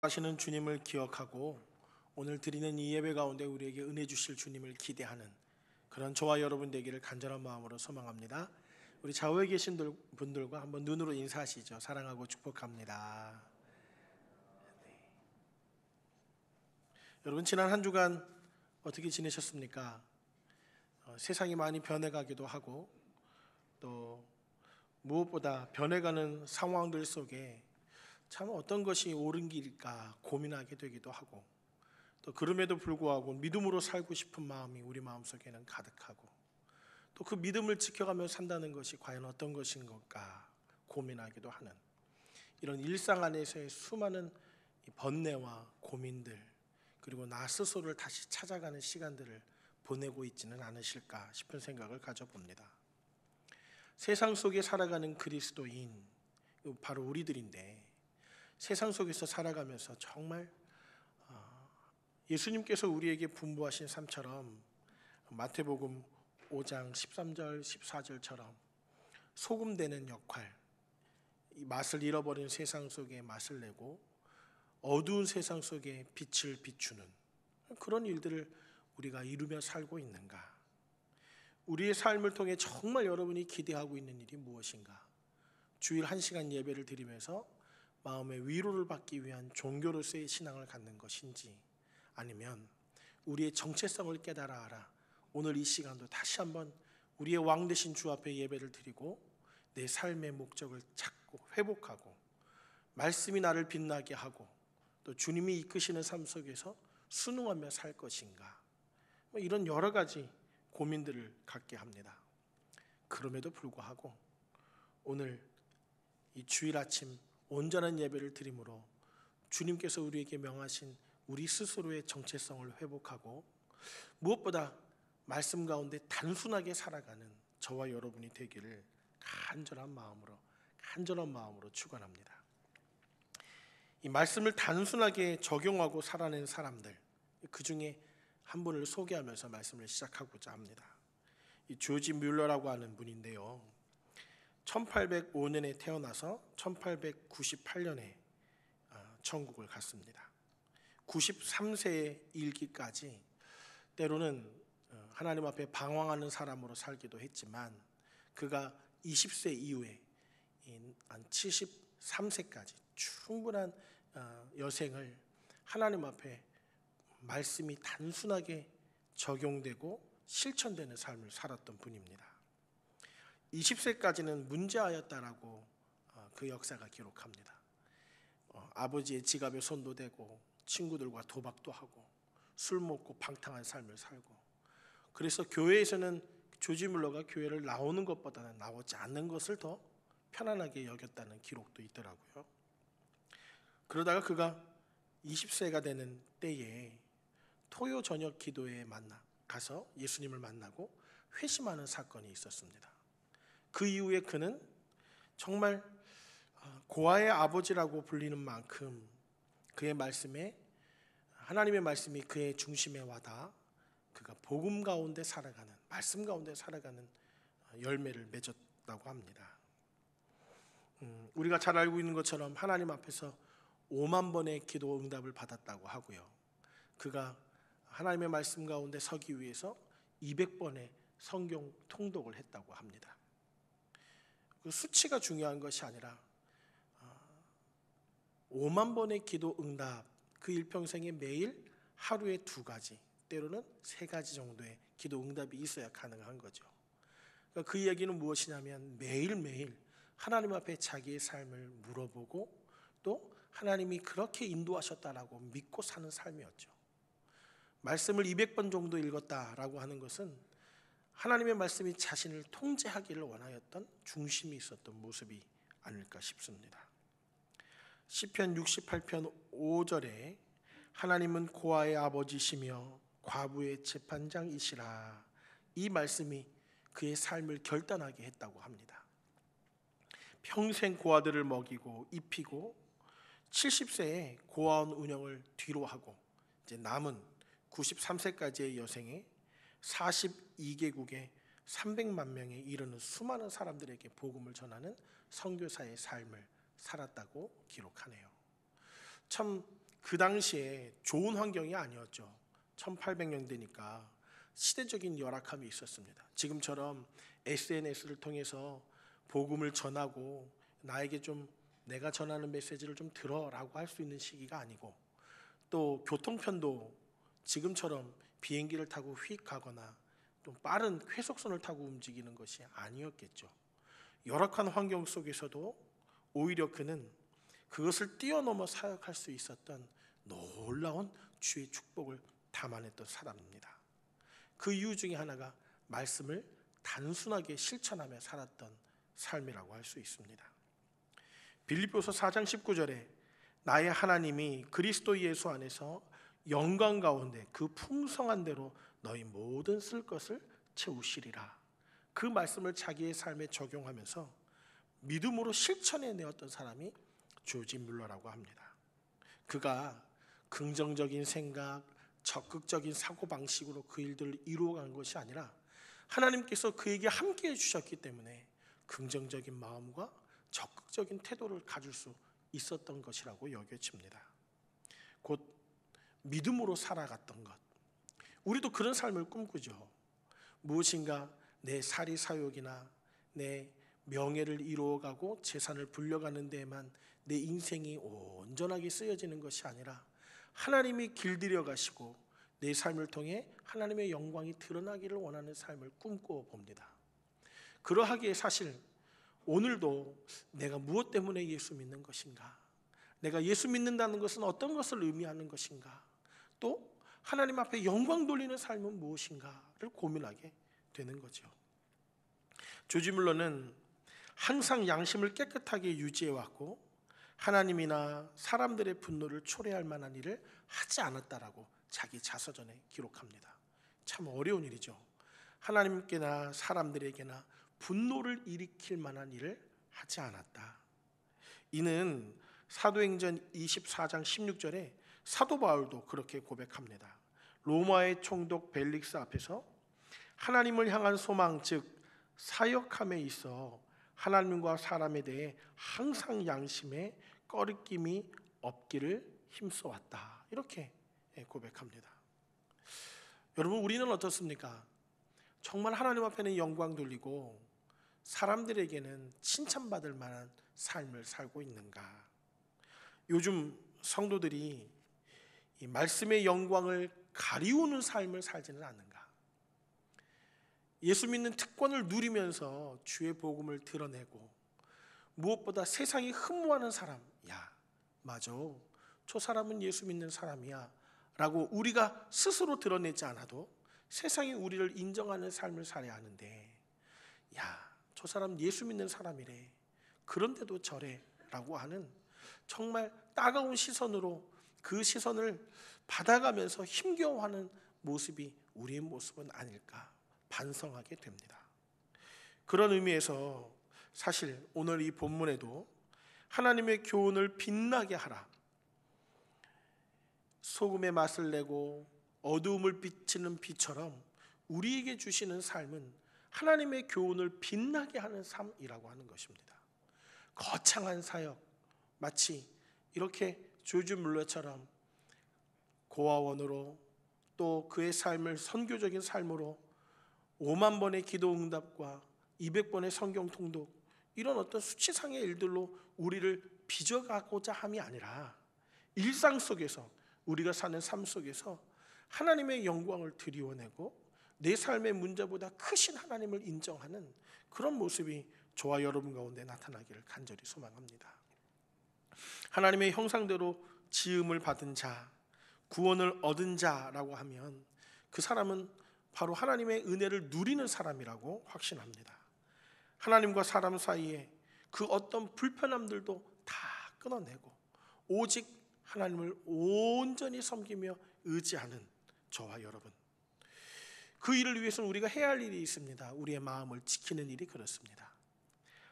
하시는 주님을 기억하고 오늘 드리는 이 예배 가운데 우리에게 은혜 주실 주님을 기대하는 그런 저와 여러분 되기를 간절한 마음으로 소망합니다. 우리 좌우에 계신 분들과 한번 눈으로 인사하시죠. 사랑하고 축복합니다. 여러분, 지난 한 주간 어떻게 지내셨습니까? 세상이 많이 변해가기도 하고 또 무엇보다 변해가는 상황들 속에 참 어떤 것이 옳은 길일까 고민하게 되기도 하고, 또 그럼에도 불구하고 믿음으로 살고 싶은 마음이 우리 마음속에는 가득하고, 또 그 믿음을 지켜가며 산다는 것이 과연 어떤 것인 걸까 고민하기도 하는 이런 일상 안에서의 수많은 번뇌와 고민들, 그리고 나 스스로를 다시 찾아가는 시간들을 보내고 있지는 않으실까 싶은 생각을 가져봅니다. 세상 속에 살아가는 그리스도인, 바로 우리들인데, 세상 속에서 살아가면서 정말 예수님께서 우리에게 분부하신 삶처럼 마태복음 5장 13절 14절처럼 소금 되는 역할, 이 맛을 잃어버린 세상 속에 맛을 내고 어두운 세상 속에 빛을 비추는 그런 일들을 우리가 이루며 살고 있는가? 우리의 삶을 통해 정말 여러분이 기대하고 있는 일이 무엇인가? 주일 1시간 예배를 드리면서 마음의 위로를 받기 위한 종교로서의 신앙을 갖는 것인지, 아니면 우리의 정체성을 깨달아 알아 오늘 이 시간도 다시 한번 우리의 왕 되신 주 앞에 예배를 드리고 내 삶의 목적을 찾고 회복하고 말씀이 나를 빛나게 하고 또 주님이 이끄시는 삶 속에서 순응하며 살 것인가, 이런 여러 가지 고민들을 갖게 합니다. 그럼에도 불구하고 오늘 이 주일 아침 온전한 예배를 드림으로 주님께서 우리에게 명하신 우리 스스로의 정체성을 회복하고 무엇보다 말씀 가운데 단순하게 살아가는 저와 여러분이 되기를 간절한 마음으로 축원합니다. 이 말씀을 단순하게 적용하고 살아낸 사람들, 그 중에 한 분을 소개하면서 말씀을 시작하고자 합니다. 이 조지 뮬러라고 하는 분인데요, 1805년에 태어나서 1898년에 천국을 갔습니다. 93세의 일기까지 때로는 하나님 앞에 방황하는 사람으로 살기도 했지만, 그가 20세 이후에 한 73세까지 충분한 여생을 하나님 앞에 말씀이 단순하게 적용되고 실천되는 삶을 살았던 분입니다. 20세까지는 문제아였다라고 그 역사가 기록합니다. 아버지의 지갑에 손도 대고 친구들과 도박도 하고 술 먹고 방탕한 삶을 살고, 그래서 교회에서는 조지 뮬러가 교회를 나오는 것보다는 나오지 않는 것을 더 편안하게 여겼다는 기록도 있더라고요. 그러다가 그가 20세가 되는 때에 토요 저녁 기도회에 가서 예수님을 만나고 회심하는 사건이 있었습니다. 그 이후에 그는 정말 고아의 아버지라고 불리는 만큼 그의 말씀에, 하나님의 말씀이 그의 중심에 와닿아 그가 복음 가운데 살아가는, 말씀 가운데 살아가는 열매를 맺었다고 합니다. 우리가 잘 알고 있는 것처럼 하나님 앞에서 5만 번의 기도 응답을 받았다고 하고요, 그가 하나님의 말씀 가운데 서기 위해서 200번의 성경 통독을 했다고 합니다. 그 수치가 중요한 것이 아니라 5만 번의 기도 응답, 그 일평생에 매일 하루에 2가지, 때로는 3가지 정도의 기도 응답이 있어야 가능한 거죠. 그러니까 그 이야기는 무엇이냐면 매일매일 하나님 앞에 자기의 삶을 물어보고 또 하나님이 그렇게 인도하셨다라고 믿고 사는 삶이었죠. 말씀을 200번 정도 읽었다라고 하는 것은 하나님의 말씀이 자신을 통제하기를 원하였던 중심이 있었던 모습이 아닐까 싶습니다. 시편 68편 5절에 하나님은 고아의 아버지시며 과부의 재판장이시라, 이 말씀이 그의 삶을 결단하게 했다고 합니다. 평생 고아들을 먹이고 입히고 70세에 고아원 운영을 뒤로 하고 이제 남은 93세까지의 여생에 42개국에 300만 명에 이르는 수많은 사람들에게 복음을 전하는 선교사의 삶을 살았다고 기록하네요. 참 그 당시에 좋은 환경이 아니었죠. 1800년대니까 시대적인 열악함이 있었습니다. 지금처럼 SNS를 통해서 복음을 전하고 나에게 좀 내가 전하는 메시지를 좀 들어라고 할 수 있는 시기가 아니고, 또 교통편도 지금처럼 비행기를 타고 휙 가거나 또 빠른 쾌속선을 타고 움직이는 것이 아니었겠죠. 열악한 환경 속에서도 오히려 그는 그것을 뛰어넘어 사역할 수 있었던 놀라운 주의 축복을 담아냈던 사람입니다. 그 이유 중에 하나가 말씀을 단순하게 실천하며 살았던 삶이라고 할 수 있습니다. 빌립보서 4장 19절에 나의 하나님이 그리스도 예수 안에서 영광 가운데 그 풍성한 대로 너희 모든 쓸 것을 채우시리라, 그 말씀을 자기의 삶에 적용하면서 믿음으로 실천해 내었던 사람이 조지 뮬러라고 합니다. 그가 긍정적인 생각, 적극적인 사고방식으로 그 일들을 이루어간 것이 아니라 하나님께서 그에게 함께해 주셨기 때문에 긍정적인 마음과 적극적인 태도를 가질 수 있었던 것이라고 여겨집니다. 곧 믿음으로 살아갔던 것. 우리도 그런 삶을 꿈꾸죠. 무엇인가 내 사리사욕이나 내 명예를 이루어가고 재산을 불려가는 데에만 내 인생이 온전하게 쓰여지는 것이 아니라 하나님이 길들여 가시고 내 삶을 통해 하나님의 영광이 드러나기를 원하는 삶을 꿈꿔 봅니다. 그러하기에 사실 오늘도 내가 무엇 때문에 예수 믿는 것인가, 내가 예수 믿는다는 것은 어떤 것을 의미하는 것인가, 또 하나님 앞에 영광 돌리는 삶은 무엇인가를 고민하게 되는 거죠. 조지 뮬러는 항상 양심을 깨끗하게 유지해왔고 하나님이나 사람들의 분노를 초래할 만한 일을 하지 않았다라고 자기 자서전에 기록합니다. 참 어려운 일이죠. 하나님께나 사람들에게나 분노를 일으킬 만한 일을 하지 않았다. 이는 사도행전 24장 16절에 사도 바울도 그렇게 고백합니다. 로마의 총독 벨릭스 앞에서 하나님을 향한 소망, 즉 사역함에 있어 하나님과 사람에 대해 항상 양심에 꺼리낌이 없기를 힘써왔다. 이렇게 고백합니다. 여러분, 우리는 어떻습니까? 정말 하나님 앞에는 영광 돌리고 사람들에게는 칭찬받을 만한 삶을 살고 있는가? 요즘 성도들이 이 말씀의 영광을 가리우는 삶을 살지는 않는가? 예수 믿는 특권을 누리면서 주의 복음을 드러내고 무엇보다 세상이 흠모하는 사람, 야, 맞아, 저 사람은 예수 믿는 사람이야 라고 우리가 스스로 드러내지 않아도 세상이 우리를 인정하는 삶을 살아야 하는데, 야, 저 사람 예수 믿는 사람이래, 그런데도 저래 라고 하는 정말 따가운 시선으로 그 시선을 받아가면서 힘겨워하는 모습이 우리의 모습은 아닐까 반성하게 됩니다. 그런 의미에서 사실 오늘 이 본문에도 하나님의 교훈을 빛나게 하라, 소금의 맛을 내고 어두움을 비치는 비처럼 우리에게 주시는 삶은 하나님의 교훈을 빛나게 하는 삶이라고 하는 것입니다. 거창한 사역, 마치 이렇게 조지 뮬러처럼 고아원으로 또 그의 삶을 선교적인 삶으로 5만 번의 기도 응답과 200번의 성경 통독, 이런 어떤 수치상의 일들로 우리를 빚어가고자 함이 아니라 일상 속에서 우리가 사는 삶 속에서 하나님의 영광을 드리워내고 내 삶의 문제보다 크신 하나님을 인정하는 그런 모습이 저와 여러분 가운데 나타나기를 간절히 소망합니다. 하나님의 형상대로 지음을 받은 자, 구원을 얻은 자라고 하면 그 사람은 바로 하나님의 은혜를 누리는 사람이라고 확신합니다. 하나님과 사람 사이에 그 어떤 불편함들도 다 끊어내고 오직 하나님을 온전히 섬기며 의지하는 저와 여러분, 그 일을 위해서는 우리가 해야 할 일이 있습니다. 우리의 마음을 지키는 일이 그렇습니다.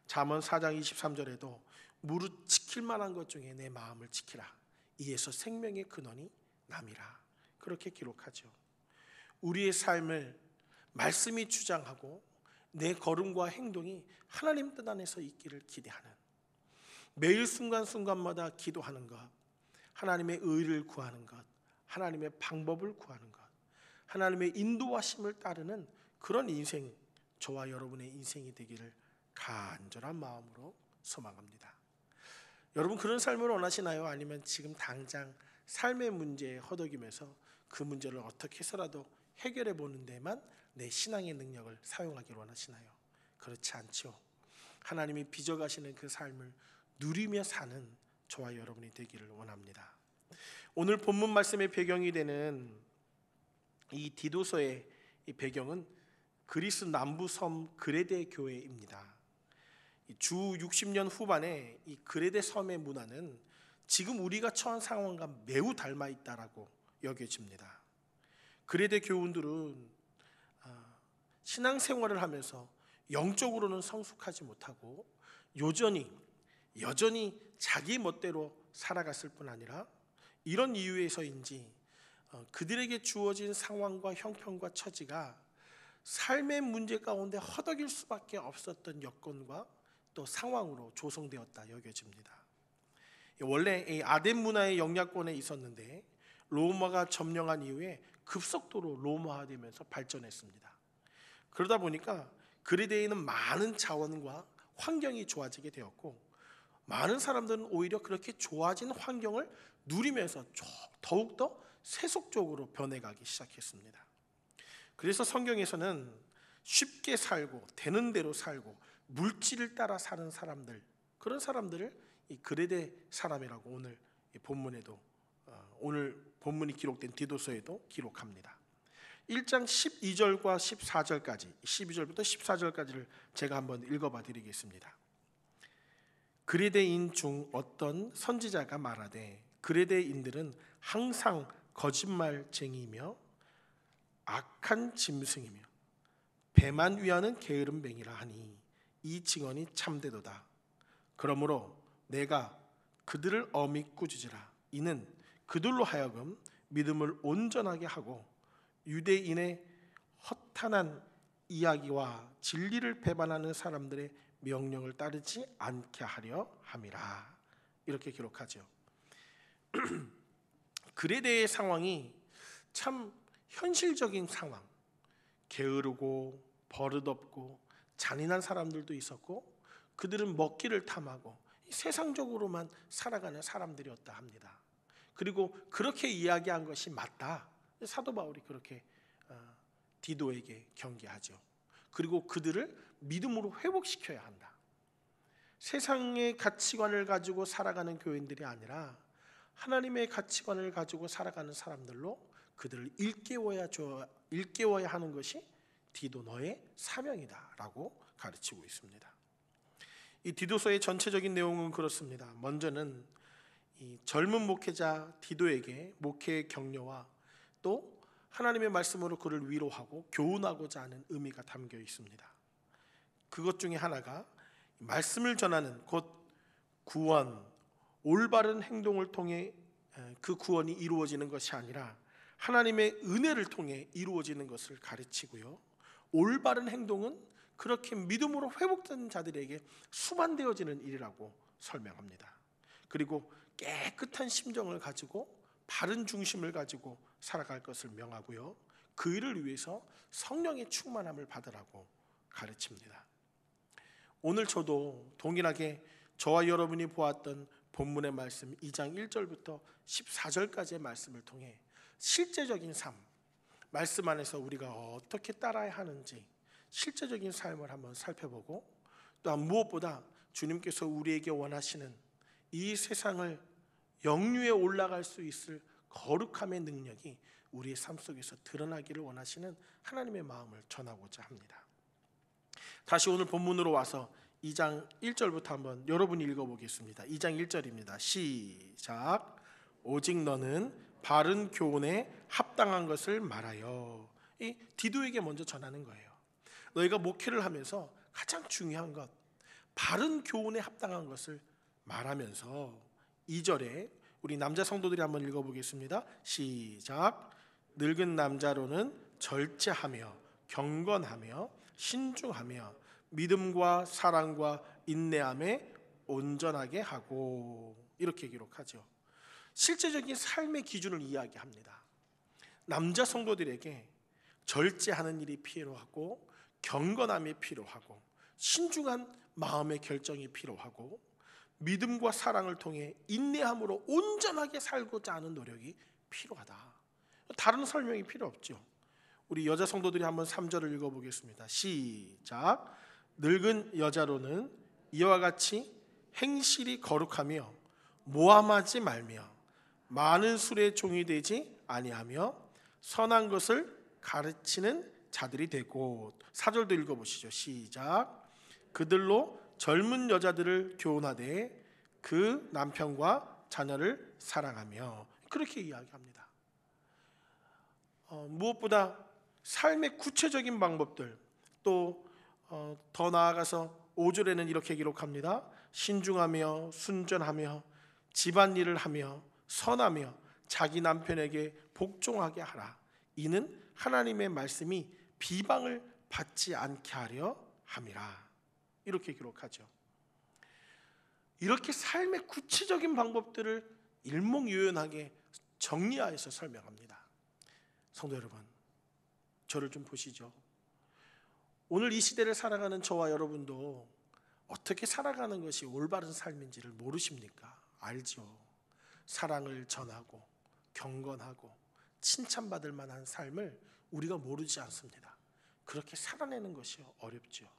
잠언 4장 23절에도 무릇 지킬 만한 것 중에 내 마음을 지키라, 이에서 생명의 근원이 남이라, 그렇게 기록하죠. 우리의 삶을 말씀이 주장하고 내 걸음과 행동이 하나님 뜻 안에서 있기를 기대하는, 매일 순간순간마다 기도하는 것, 하나님의 의를 구하는 것, 하나님의 방법을 구하는 것, 하나님의 인도하심을 따르는 그런 인생, 저와 여러분의 인생이 되기를 간절한 마음으로 소망합니다. 여러분 그런 삶을 원하시나요? 아니면 지금 당장 삶의 문제에 허덕이면서 그 문제를 어떻게 해서라도 해결해 보는 데만 내 신앙의 능력을 사용하기를 원하시나요? 그렇지 않죠. 하나님이 빚어가시는 그 삶을 누리며 사는 저와 여러분이 되기를 원합니다. 오늘 본문 말씀의 배경이 되는 이 디도서의 이 배경은 그리스 남부 섬 그레데 교회입니다. 주 60년 후반에 이 그레데 섬의 문화는 지금 우리가 처한 상황과 매우 닮아 있다라고 여겨집니다. 그레데 교훈들은 신앙생활을 하면서 영적으로는 성숙하지 못하고 여전히 자기 멋대로 살아갔을 뿐 아니라 이런 이유에서인지 그들에게 주어진 상황과 형편과 처지가 삶의 문제 가운데 허덕일 수밖에 없었던 여건과 또 상황으로 조성되었다 여겨집니다. 원래 이 아덴 문화의 영향권에 있었는데 로마가 점령한 이후에 급속도로 로마화되면서 발전했습니다. 그러다 보니까 그레데에는 많은 자원과 환경이 좋아지게 되었고 많은 사람들은 오히려 그렇게 좋아진 환경을 누리면서 더욱더 세속적으로 변해가기 시작했습니다. 그래서 성경에서는 쉽게 살고 되는 대로 살고 물질을 따라 사는 사람들, 그런 사람들을 이 그레데 사람이라고 오늘 본문에도 오늘 본문이 기록된 디도서에도 기록합니다. 1장 12절과 14절까지 12절부터 14절까지를 제가 한번 읽어봐 드리겠습니다. 그레데인 중 어떤 선지자가 말하되 그레데인들은 항상 거짓말쟁이이며 악한 짐승이며 배만 위하는 게으름뱅이라 하니 이 증언이 참되도다. 그러므로 내가 그들을 엄히 꾸짖으라. 이는 그들로 하여금 믿음을 온전하게 하고 유대인의 허탄한 이야기와 진리를 배반하는 사람들의 명령을 따르지 않게 하려 함이라. 이렇게 기록하죠. 그레데의 상황이 참 현실적인 상황, 게으르고 버릇없고 잔인한 사람들도 있었고 그들은 먹기를 탐하고 세상적으로만 살아가는 사람들이었다 합니다. 그리고 그렇게 이야기한 것이 맞다. 사도 바울이 그렇게 디도에게 경계하죠. 그리고 그들을 믿음으로 회복시켜야 한다. 세상의 가치관을 가지고 살아가는 교인들이 아니라 하나님의 가치관을 가지고 살아가는 사람들로 그들을 일깨워야 하는 것이 디도 너의 사명이다라고 가르치고 있습니다. 이 디도서의 전체적인 내용은 그렇습니다. 먼저는 이 젊은 목회자 디도에게 목회의 격려와 또 하나님의 말씀으로 그를 위로하고 교훈하고자 하는 의미가 담겨 있습니다. 그것 중에 하나가 말씀을 전하는 곧 구원, 올바른 행동을 통해 그 구원이 이루어지는 것이 아니라 하나님의 은혜를 통해 이루어지는 것을 가르치고요. 올바른 행동은 그렇게 믿음으로 회복된 자들에게 수반되어지는 일이라고 설명합니다. 그리고 깨끗한 심정을 가지고 바른 중심을 가지고 살아갈 것을 명하고요. 그 일을 위해서 성령의 충만함을 받으라고 가르칩니다. 오늘 저도 동일하게 저와 여러분이 보았던 본문의 말씀 2장 1절부터 14절까지의 말씀을 통해 실제적인 삶, 말씀 안에서 우리가 어떻게 따라야 하는지 실제적인 삶을 한번 살펴보고 또한 무엇보다 주님께서 우리에게 원하시는 이 세상을 영유에 올라갈 수 있을 거룩함의 능력이 우리의 삶 속에서 드러나기를 원하시는 하나님의 마음을 전하고자 합니다. 다시 오늘 본문으로 와서 2장 1절부터 한번 여러분이 읽어보겠습니다. 2장 1절입니다. 시작. 오직 너는 바른 교훈에 합당한 것을 말하여. 이 디도에게 먼저 전하는 거예요. 너희가 목회를 하면서 가장 중요한 것, 바른 교훈에 합당한 것을 말하면서 2절에 우리 남자 성도들이 한번 읽어보겠습니다. 시작. 늙은 남자로는 절제하며 경건하며 신중하며 믿음과 사랑과 인내함에 온전하게 하고, 이렇게 기록하죠. 실제적인 삶의 기준을 이야기합니다. 남자 성도들에게 절제하는 일이 필요하고, 경건함이 필요하고, 신중한 마음의 결정이 필요하고, 믿음과 사랑을 통해 인내함으로 온전하게 살고자 하는 노력이 필요하다. 다른 설명이 필요 없죠. 우리 여자 성도들이 한번 3절을 읽어보겠습니다. 시작. 늙은 여자로는 이와 같이 행실이 거룩하며 모함하지 말며 많은 술의 종이 되지 아니하며 선한 것을 가르치는 자들이 되고. 4절도 읽어보시죠. 시작. 그들로 젊은 여자들을 교훈하되 그 남편과 자녀를 사랑하며. 그렇게 이야기합니다. 무엇보다 삶의 구체적인 방법들, 또 더 나아가서 5절에는 이렇게 기록합니다. 신중하며 순전하며 집안일을 하며 선하며 자기 남편에게 복종하게 하라. 이는 하나님의 말씀이 비방을 받지 않게 하려 함이라. 이렇게 기록하죠. 이렇게 삶의 구체적인 방법들을 일목요연하게 정리하여서 설명합니다. 성도 여러분, 저를 좀 보시죠. 오늘 이 시대를 살아가는 저와 여러분도 어떻게 살아가는 것이 올바른 삶인지를 모르십니까? 알죠. 사랑을 전하고 경건하고 칭찬받을 만한 삶을 우리가 모르지 않습니다. 그렇게 살아내는 것이 어렵죠.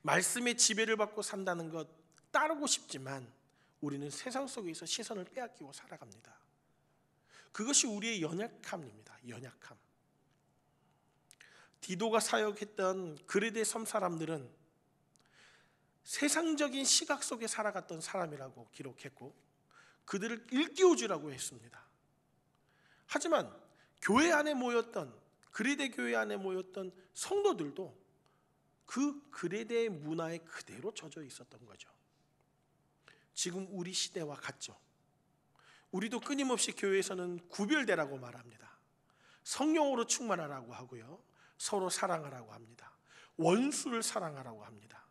말씀의 지배를 받고 산다는 것 따르고 싶지만 우리는 세상 속에서 시선을 빼앗기고 살아갑니다. 그것이 우리의 연약함입니다. 연약함. 디도가 사역했던 그레데 섬 사람들은 세상적인 시각 속에 살아갔던 사람이라고 기록했고, 그들을 일깨워주라고 했습니다. 하지만 교회 안에 모였던, 그레데 교회 안에 모였던 성도들도 그 그레데의 문화에 그대로 젖어 있었던 거죠. 지금 우리 시대와 같죠. 우리도 끊임없이 교회에서는 구별되라고 말합니다. 성령으로 충만하라고 하고요, 서로 사랑하라고 합니다. 원수를 사랑하라고 합니다.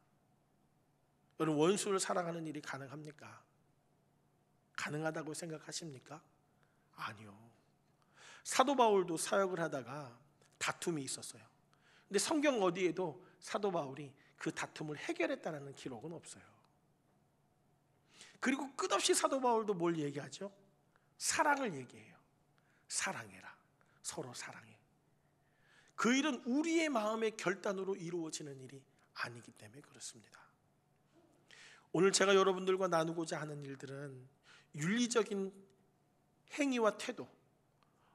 여러분, 원수를 사랑하는 일이 가능합니까? 가능하다고 생각하십니까? 아니요. 사도 바울도 사역을 하다가 다툼이 있었어요. 근데 성경 어디에도 사도 바울이 그 다툼을 해결했다는 기록은 없어요. 그리고 끝없이 사도 바울도 뭘 얘기하죠? 사랑을 얘기해요. 사랑해라. 서로 사랑해. 그 일은 우리의 마음의 결단으로 이루어지는 일이 아니기 때문에 그렇습니다. 오늘 제가 여러분들과 나누고자 하는 일들은 윤리적인 행위와 태도,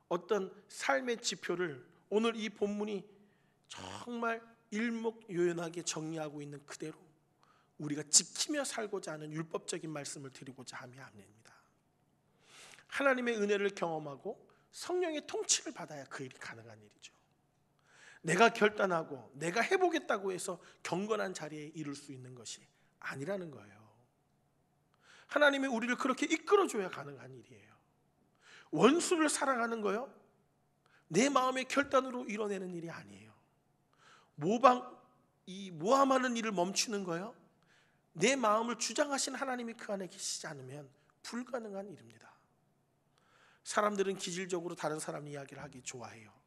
어떤 삶의 지표를 오늘 이 본문이 정말 일목요연하게 정리하고 있는 그대로 우리가 지키며 살고자 하는 율법적인 말씀을 드리고자 함이 아닙니다. 하나님의 은혜를 경험하고 성령의 통치를 받아야 그 일이 가능한 일이죠. 내가 결단하고 내가 해보겠다고 해서 경건한 자리에 이룰 수 있는 것이 아니라는 거예요. 하나님이 우리를 그렇게 이끌어줘야 가능한 일이에요. 원수를 사랑하는 거요, 내 마음의 결단으로 이뤄내는 일이 아니에요. 모함하는 일을 멈추는 거요, 내 마음을 주장하신 하나님이 그 안에 계시지 않으면 불가능한 일입니다. 사람들은 기질적으로 다른 사람 이야기를 하기 좋아해요.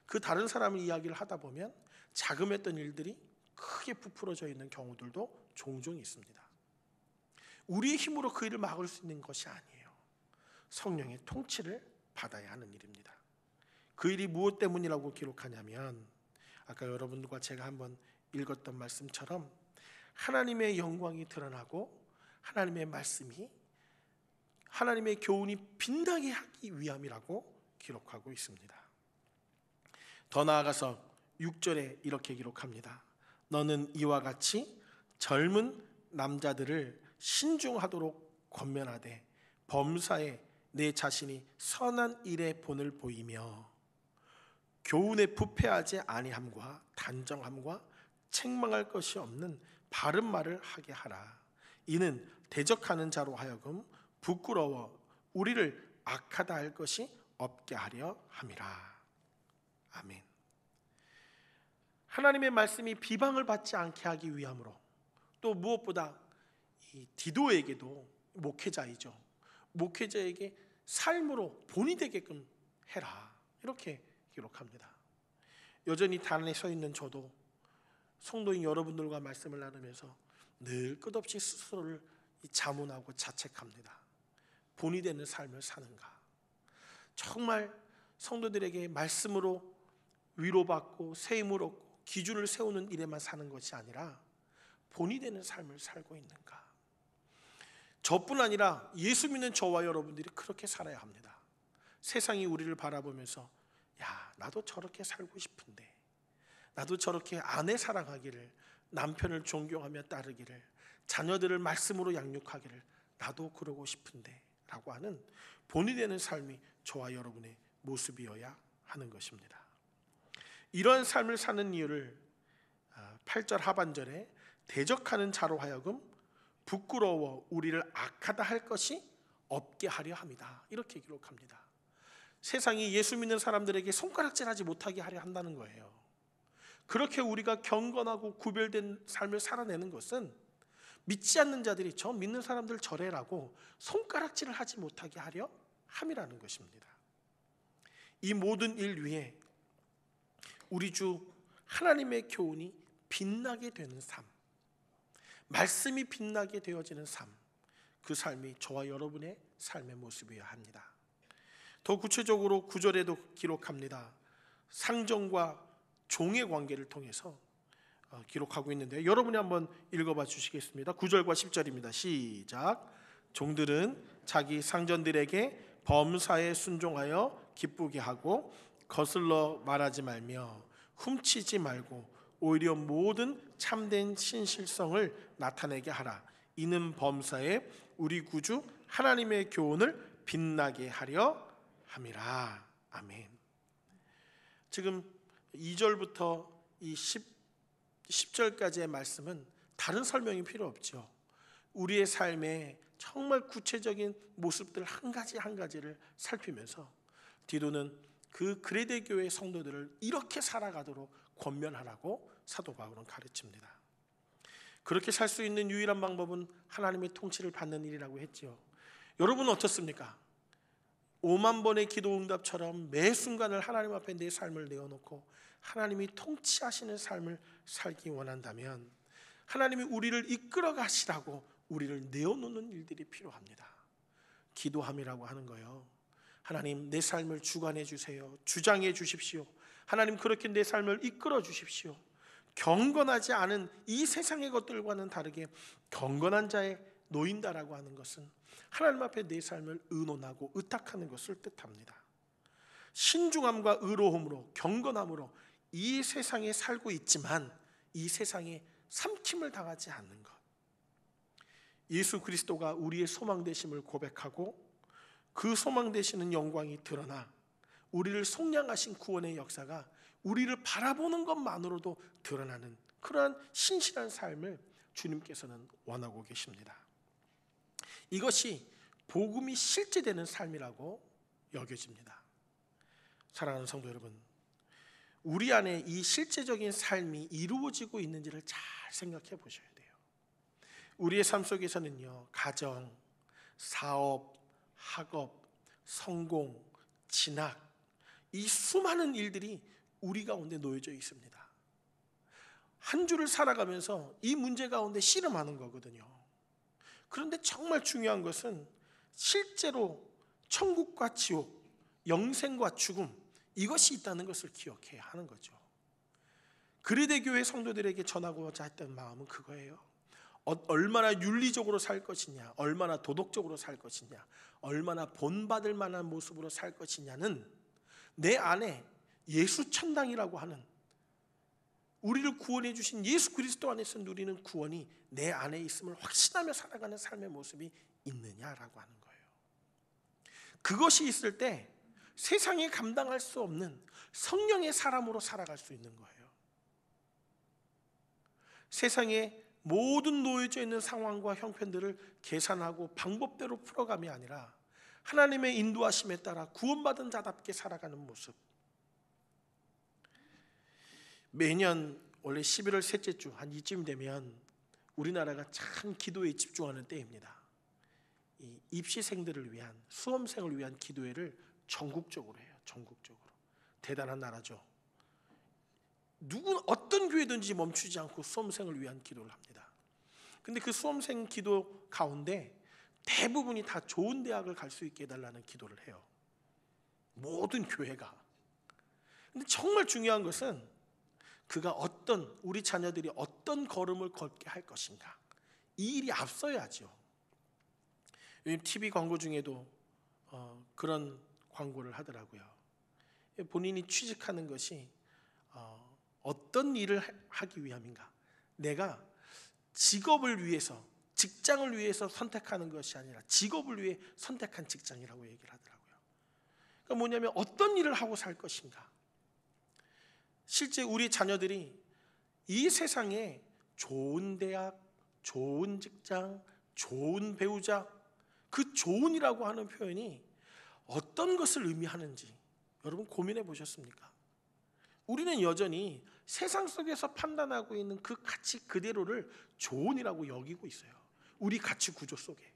그 다른 사람 이야기를 하다 보면 자금했던 일들이 크게 부풀어져 있는 경우들도 종종 있습니다. 우리의 힘으로 그 일을 막을 수 있는 것이 아니에요. 성령의 통치를 받아야 하는 일입니다. 그 일이 무엇 때문이라고 기록하냐면, 아까 여러분들과 제가 한번 읽었던 말씀처럼 하나님의 영광이 드러나고 하나님의 말씀이, 하나님의 교훈이 빛나게 하기 위함이라고 기록하고 있습니다. 더 나아가서 6절에 이렇게 기록합니다. 너는 이와 같이 젊은 남자들을 신중하도록 권면하되 범사에 내 자신이 선한 일에 본을 보이며 교훈에 부패하지 아니함과 단정함과 책망할 것이 없는 바른 말을 하게 하라. 이는 대적하는 자로 하여금 부끄러워 우리를 악하다 할 것이 없게 하려 함이라. 아멘. 하나님의 말씀이 비방을 받지 않게 하기 위함으로, 또 무엇보다 이 디도에게도, 목회자이죠, 목회자에게 삶으로 본이 되게끔 해라. 이렇게 기록합니다. 여전히 단에 서 있는 저도 성도인 여러분들과 말씀을 나누면서 늘 끝없이 스스로를 자문하고 자책합니다. 본이 되는 삶을 사는가? 정말 성도들에게 말씀으로 위로받고 세임을 얻고 기준을 세우는 일에만 사는 것이 아니라 본이 되는 삶을 살고 있는가? 저뿐 아니라 예수 믿는 저와 여러분들이 그렇게 살아야 합니다. 세상이 우리를 바라보면서 야, 나도 저렇게 살고 싶은데, 나도 저렇게 아내 사랑하기를, 남편을 존경하며 따르기를, 자녀들을 말씀으로 양육하기를 나도 그러고 싶은데 라고 하는 본이 되는 삶이 저와 여러분의 모습이어야 하는 것입니다. 이런 삶을 사는 이유를 8절 하반절에 대적하는 자로 하여금 부끄러워 우리를 악하다 할 것이 없게 하려 함이다. 이렇게 기록합니다. 세상이 예수 믿는 사람들에게 손가락질하지 못하게 하려 한다는 거예요. 그렇게 우리가 경건하고 구별된 삶을 살아내는 것은 믿지 않는 자들이 저 믿는 사람들 저래라고 손가락질을 하지 못하게 하려 함이라는 것입니다. 이 모든 일 위에 우리 주 하나님의 교훈이 빛나게 되는 삶, 말씀이 빛나게 되어지는 삶, 그 삶이 저와 여러분의 삶의 모습이어야 합니다. 더 구체적으로 9절에도 기록합니다. 상정과 종의 관계를 통해서 기록하고 있는데 여러분이 한번 읽어봐 주시겠습니다. 9절과 10절입니다. 시작. 종들은 자기 상전들에게 범사에 순종하여 기쁘게 하고 거슬러 말하지 말며 훔치지 말고 오히려 모든 참된 신실성을 나타내게 하라. 이는 범사에 우리 구주 하나님의 교훈을 빛나게 하려 함이라. 아멘. 지금 2절부터 이 10절까지의 말씀은 다른 설명이 필요 없죠. 우리의 삶에 정말 구체적인 모습들 한 가지 한 가지를 살피면서 디도는 그 그레데 교회 성도들을 이렇게 살아가도록 권면하라고 사도 바울은 가르칩니다. 그렇게 살 수 있는 유일한 방법은 하나님의 통치를 받는 일이라고 했지요. 여러분은 어떻습니까? 5만 번의 기도 응답처럼 매 순간을 하나님 앞에 내 삶을 내어놓고 하나님이 통치하시는 삶을 살기 원한다면 하나님이 우리를 이끌어 가시라고 우리를 내어놓는 일들이 필요합니다. 기도함이라고 하는 거예요. 하나님, 내 삶을 주관해 주세요. 주장해 주십시오. 하나님, 그렇게 내 삶을 이끌어 주십시오. 경건하지 않은 이 세상의 것들과는 다르게 경건한 자에 놓인다라고 하는 것은 하나님 앞에 내 삶을 의논하고 의탁하는 것을 뜻합니다. 신중함과 의로움으로, 경건함으로 이 세상에 살고 있지만 이 세상에 삼킴을 당하지 않는 것, 예수 그리스도가 우리의 소망 되심을 고백하고 그 소망 되시는 영광이 드러나 우리를 속량하신 구원의 역사가 우리를 바라보는 것만으로도 드러나는 그러한 신실한 삶을 주님께서는 원하고 계십니다. 이것이 복음이 실제되는 삶이라고 여겨집니다. 사랑하는 성도 여러분, 우리 안에 이 실제적인 삶이 이루어지고 있는지를 잘 생각해 보셔야 돼요. 우리의 삶 속에서는요, 가정, 사업, 학업, 성공, 진학, 이 수많은 일들이 우리 가운데 놓여져 있습니다. 한 주를 살아가면서 이 문제 가운데 씨름하는 거거든요. 그런데 정말 중요한 것은 실제로 천국과 지옥, 영생과 죽음, 이것이 있다는 것을 기억해야 하는 거죠. 그레데 교회 성도들에게 전하고자 했던 마음은 그거예요. 얼마나 윤리적으로 살 것이냐, 얼마나 도덕적으로 살 것이냐, 얼마나 본받을 만한 모습으로 살 것이냐는 내 안에 예수 천당이라고 하는, 우리를 구원해 주신 예수 그리스도 안에서 누리는 구원이 내 안에 있음을 확신하며 살아가는 삶의 모습이 있느냐라고 하는 거예요. 그것이 있을 때 세상에 감당할 수 없는 성령의 사람으로 살아갈 수 있는 거예요. 세상에 모든 놓여져 있는 상황과 형편들을 계산하고 방법대로 풀어감이 아니라 하나님의 인도하심에 따라 구원받은 자답게 살아가는 모습. 매년 원래 11월 셋째 주 한 이쯤 되면 우리나라가 참 기도에 집중하는 때입니다. 이 입시생들을 위한, 수험생을 위한 기도회를 전국적으로 해요. 전국적으로. 대단한 나라죠. 어떤 교회든지 멈추지 않고 수험생을 위한 기도를 합니다. 근데 그 수험생 기도 가운데 대부분이 다 좋은 대학을 갈 수 있게 해달라는 기도를 해요. 모든 교회가. 근데 정말 중요한 것은 우리 자녀들이 어떤 걸음을 걷게 할 것인가, 이 일이 앞서야죠. 요즘 TV 광고 중에도 그런 광고를 하더라고요. 본인이 취직하는 것이 어떤 일을 하기 위함인가, 내가 직업을 위해서, 직장을 위해서 선택하는 것이 아니라 직업을 위해 선택한 직장이라고 얘기를 하더라고요. 그러니까 뭐냐면 어떤 일을 하고 살 것인가. 실제 우리 자녀들이 이 세상에 좋은 대학, 좋은 직장, 좋은 배우자, 그 좋은이라고 하는 표현이 어떤 것을 의미하는지 여러분 고민해 보셨습니까? 우리는 여전히 세상 속에서 판단하고 있는 그 가치 그대로를 좋은이라고 여기고 있어요. 우리 가치 구조 속에.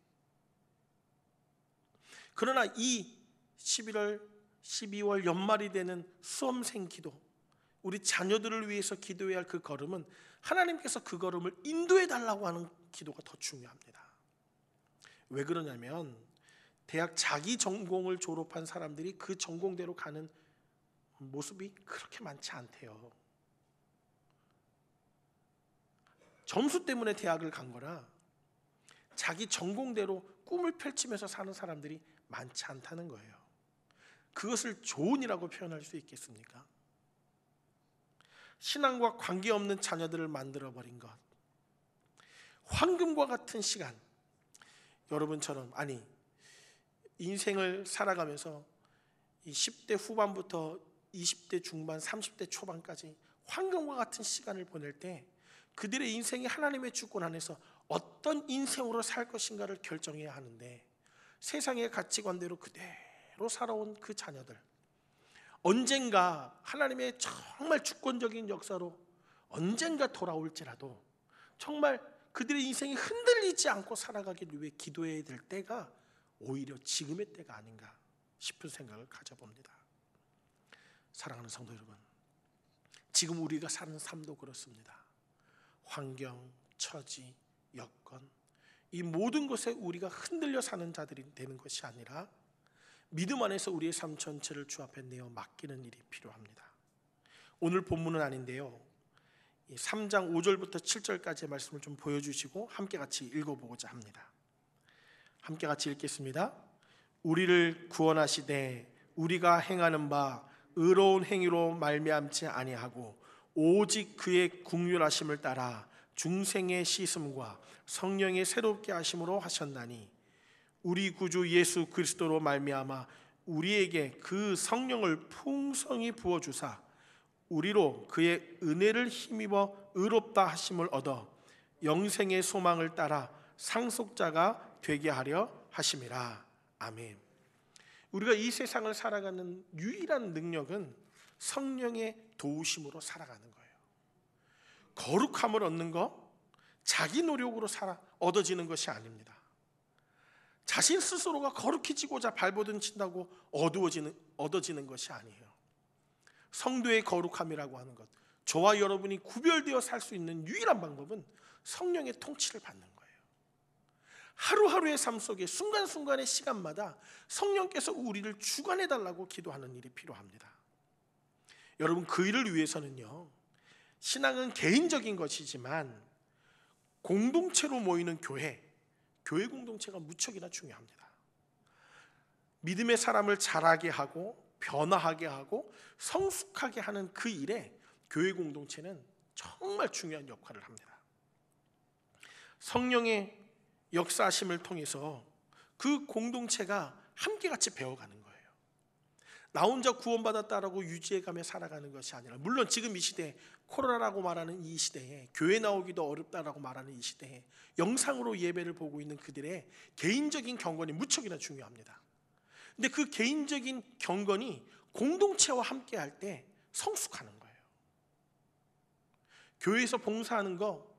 그러나 이 11월, 12월 연말이 되는 수험생 기도, 우리 자녀들을 위해서 기도해야 할 그 걸음은 하나님께서 그 걸음을 인도해 달라고 하는 기도가 더 중요합니다. 왜 그러냐면 대학 자기 전공을 졸업한 사람들이 그 전공대로 가는 모습이 그렇게 많지 않대요. 점수 때문에 대학을 간 거라 자기 전공대로 꿈을 펼치면서 사는 사람들이 많지 않다는 거예요. 그것을 조언이라고 표현할 수 있겠습니까? 신앙과 관계없는 자녀들을 만들어버린 것, 황금과 같은 시간, 여러분처럼, 아니 인생을 살아가면서 이 10대 후반부터 20대 중반, 30대 초반까지 황금과 같은 시간을 보낼 때 그들의 인생이 하나님의 주권 안에서 어떤 인생으로 살 것인가를 결정해야 하는데, 세상의 가치관대로 그대로 살아온 그 자녀들, 언젠가 하나님의 정말 주권적인 역사로 언젠가 돌아올지라도 정말 그들의 인생이 흔들리지 않고 살아가기 위해 기도해야 될 때가 오히려 지금의 때가 아닌가 싶은 생각을 가져봅니다. 사랑하는 성도 여러분, 지금 우리가 사는 삶도 그렇습니다. 환경, 처지, 여건, 이 모든 것에 우리가 흔들려 사는 자들이 되는 것이 아니라 믿음 안에서 우리의 삶 전체를 주 앞에 내어 맡기는 일이 필요합니다. 오늘 본문은 아닌데요, 3장 5절부터 7절까지의 말씀을 좀 보여주시고 함께 같이 읽어보고자 합니다. 함께 같이 읽겠습니다. 우리를 구원하시되 우리가 행하는 바 의로운 행위로 말미암지 아니하고 오직 그의 긍휼하심을 따라 중생의 씻음과 성령의 새롭게 하심으로 하셨나니, 우리 구주 예수 그리스도로 말미암아 우리에게 그 성령을 풍성히 부어주사 우리로 그의 은혜를 힘입어 의롭다 하심을 얻어 영생의 소망을 따라 상속자가 되게 하려 하심이라. 아멘. 우리가 이 세상을 살아가는 유일한 능력은 성령의 도우심으로 살아가는 거예요. 거룩함을 얻는 거 자기 노력으로 얻어지는 것이 아닙니다. 자신 스스로가 거룩해지고자 발버둥 친다고 얻어지는 것이 아니에요. 성도의 거룩함이라고 하는 것, 저와 여러분이 구별되어 살 수 있는 유일한 방법은 성령의 통치를 받는 거예요. 하루하루의 삶 속에 순간순간의 시간마다 성령께서 우리를 주관해달라고 기도하는 일이 필요합니다. 여러분, 그 일을 위해서는요, 신앙은 개인적인 것이지만 공동체로 모이는 교회 공동체가 무척이나 중요합니다. 믿음의 사람을 자라게 하고 변화하게 하고 성숙하게 하는 그 일에 교회 공동체는 정말 중요한 역할을 합니다. 성령의 역사하심을 통해서 그 공동체가 함께 같이 배워가는 거예요. 나 혼자 구원받았다라고 유지해가며 살아가는 것이 아니라, 물론 지금 이 시대에, 코로나라고 말하는 이 시대에, 교회 나오기도 어렵다라고 말하는 이 시대에 영상으로 예배를 보고 있는 그들의 개인적인 경건이 무척이나 중요합니다. 근데 그 개인적인 경건이 공동체와 함께 할 때 성숙하는 거예요. 교회에서 봉사하는 거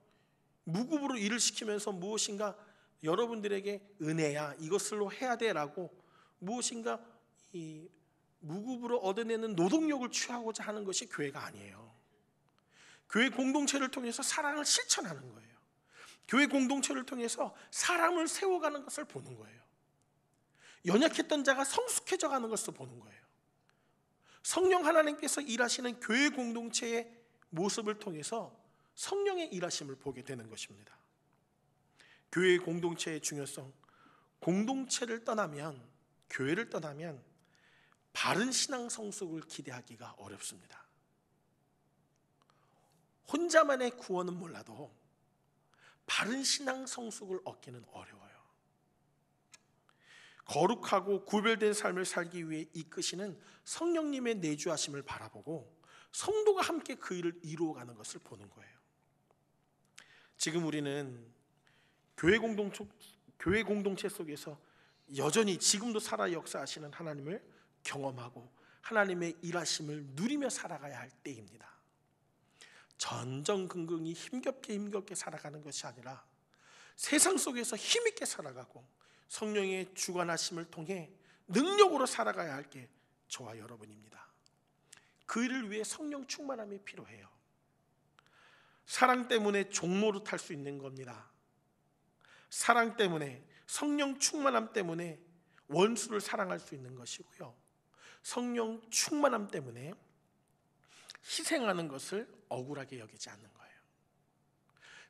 무급으로 일을 시키면서 무엇인가 여러분들에게 은혜야, 이것을로 해야 돼라고 무엇인가 이 무급으로 얻어내는 노동력을 취하고자 하는 것이 교회가 아니에요. 교회 공동체를 통해서 사랑을 실천하는 거예요. 교회 공동체를 통해서 사람을 세워가는 것을 보는 거예요. 연약했던 자가 성숙해져 가는 것을 보는 거예요. 성령 하나님께서 일하시는 교회 공동체의 모습을 통해서 성령의 일하심을 보게 되는 것입니다. 교회 공동체의 중요성, 공동체를 떠나면, 교회를 떠나면 바른 신앙 성숙을 기대하기가 어렵습니다. 혼자만의 구원은 몰라도 바른 신앙 성숙을 얻기는 어려워요. 거룩하고 구별된 삶을 살기 위해 이끄시는 성령님의 내주하심을 바라보고 성도가 함께 그 일을 이루어가는 것을 보는 거예요. 지금 우리는 교회 공동체 속에서 여전히 지금도 살아 역사하시는 하나님을 경험하고 하나님의 일하심을 누리며 살아가야 할 때입니다. 전전긍긍이 힘겹게 살아가는 것이 아니라 세상 속에서 힘있게 살아가고 성령의 주관하심을 통해 능력으로 살아가야 할 게 저와 여러분입니다. 그 일을 위해 성령 충만함이 필요해요. 사랑 때문에 종로를 탈 수 있는 겁니다. 사랑 때문에, 성령 충만함 때문에 원수를 사랑할 수 있는 것이고요, 성령 충만함 때문에 희생하는 것을 억울하게 여기지 않는 거예요.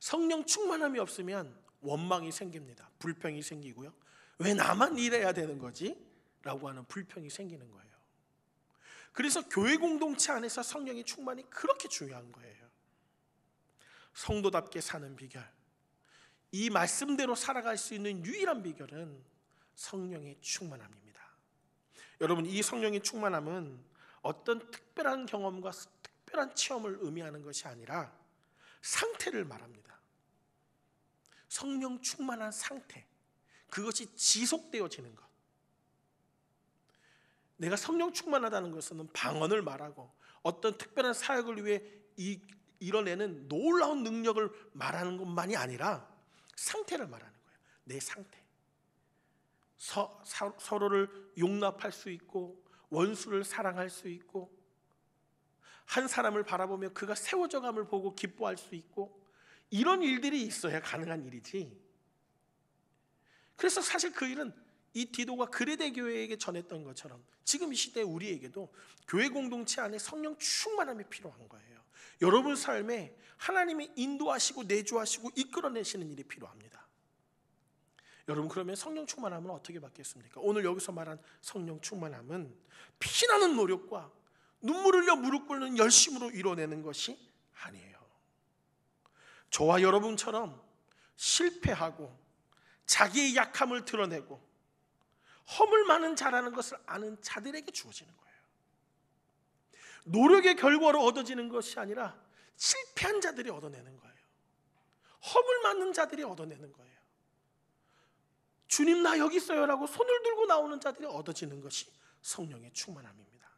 성령 충만함이 없으면 원망이 생깁니다. 불평이 생기고요, 왜 나만 이래야 되는 거지? 라고 하는 불평이 생기는 거예요. 그래서 교회 공동체 안에서 성령의 충만이 그렇게 중요한 거예요. 성도답게 사는 비결, 이 말씀대로 살아갈 수 있는 유일한 비결은 성령의 충만함입니다. 여러분, 이 성령의 충만함은 어떤 특별한 경험과 특별한 체험을 의미하는 것이 아니라 상태를 말합니다. 성령 충만한 상태, 그것이 지속되어지는 것. 내가 성령 충만하다는 것은 방언을 말하고 어떤 특별한 사역을 위해 이뤄내는 놀라운 능력을 말하는 것만이 아니라 상태를 말하는 거예요. 내 상태. 서로를 용납할 수 있고 원수를 사랑할 수 있고 한 사람을 바라보며 그가 세워져 감을 보고 기뻐할 수 있고, 이런 일들이 있어야 가능한 일이지. 그래서 사실 그 일은 이 디도가 그레데 교회에게 전했던 것처럼 지금 이 시대 우리에게도 교회 공동체 안에 성령 충만함이 필요한 거예요. 여러분 삶에 하나님이 인도하시고 내주하시고 이끌어내시는 일이 필요합니다. 여러분, 그러면 성령 충만함은 어떻게 받겠습니까? 오늘 여기서 말한 성령 충만함은 피나는 노력과 눈물 흘려 무릎 꿇는 열심으로 이뤄내는 것이 아니에요. 저와 여러분처럼 실패하고 자기의 약함을 드러내고 허물 많은 자라는 것을 아는 자들에게 주어지는 거예요. 노력의 결과로 얻어지는 것이 아니라 실패한 자들이 얻어내는 거예요. 허물 많은 자들이 얻어내는 거예요. 주님, 나 여기 있어요 라고 손을 들고 나오는 자들이 얻어지는 것이 성령의 충만함입니다.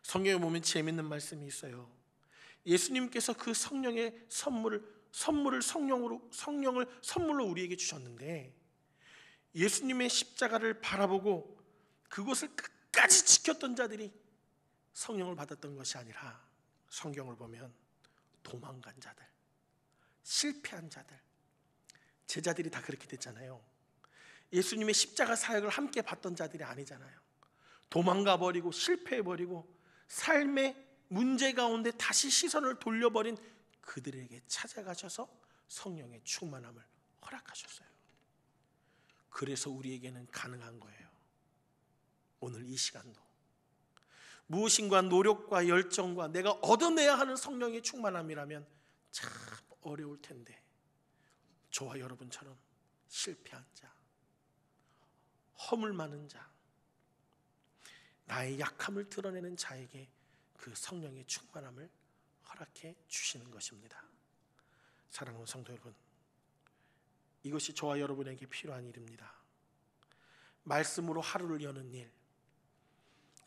성경에 보면 재밌는 말씀이 있어요. 예수님께서 그 성령의 성령을 선물로 우리에게 주셨는데, 예수님의 십자가를 바라보고 그것을 끝까지 지켰던 자들이 성령을 받았던 것이 아니라, 성경을 보면 도망간 자들, 실패한 자들, 제자들이 다 그렇게 됐잖아요. 예수님의 십자가 사역을 함께 봤던 자들이 아니잖아요. 도망가 버리고 실패해 버리고 삶의 문제 가운데 다시 시선을 돌려버린 그들에게 찾아가셔서 성령의 충만함을 허락하셨어요. 그래서 우리에게는 가능한 거예요. 오늘 이 시간도 무엇인가 노력과 열정과 내가 얻어내야 하는 성령의 충만함이라면 참 어려울 텐데, 저와 여러분처럼 실패한 자, 허물 많은 자, 나의 약함을 드러내는 자에게 그 성령의 충만함을 허락해 주시는 것입니다. 사랑하는 성도 여러분, 이것이 저와 여러분에게 필요한 일입니다. 말씀으로 하루를 여는 일,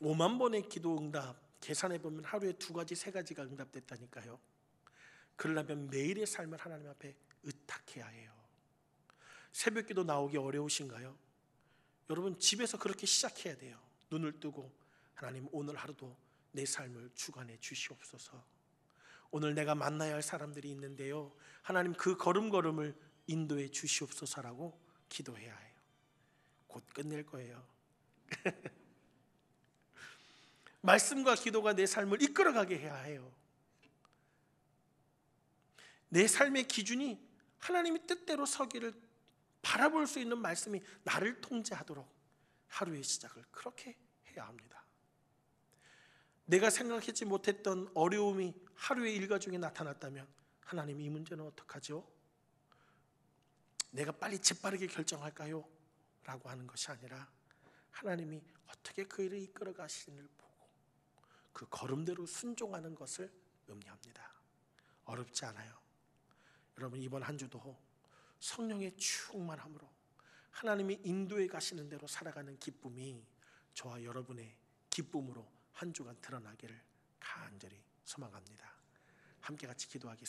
5만 번의 기도 응답 계산해보면 하루에 2가지 3가지가 응답됐다니까요. 그러려면 매일의 삶을 하나님 앞에 의탁해야 해요. 새벽기도 나오기 어려우신가요? 여러분 집에서 그렇게 시작해야 돼요. 눈을 뜨고 하나님 오늘 하루도 내 삶을 주관해 주시옵소서. 오늘 내가 만나야 할 사람들이 있는데요, 하나님 그 걸음걸음을 인도해 주시옵소서라고 기도해야 해요. 곧 끝낼 거예요. 말씀과 기도가 내 삶을 이끌어가게 해야 해요. 내 삶의 기준이 하나님의 뜻대로 서기를 바라볼 수 있는 말씀이 나를 통제하도록 하루의 시작을 그렇게 해야 합니다. 내가 생각하지 못했던 어려움이 하루의 일과 중에 나타났다면 하나님 이 문제는 어떡하죠? 내가 빨리 재빠르게 결정할까요? 라고 하는 것이 아니라 하나님이 어떻게 그 일을 이끌어 가시는지를 보고 그 걸음대로 순종하는 것을 의미합니다. 어렵지 않아요. 여러분 이번 한 주도 성령의 충만함으로 하나님이 인도해 가시는 대로 살아가는 기쁨이 저와 여러분의 기쁨으로 한 주간 드러나기를 간절히 소망합니다. 함께 같이 기도하겠습니다.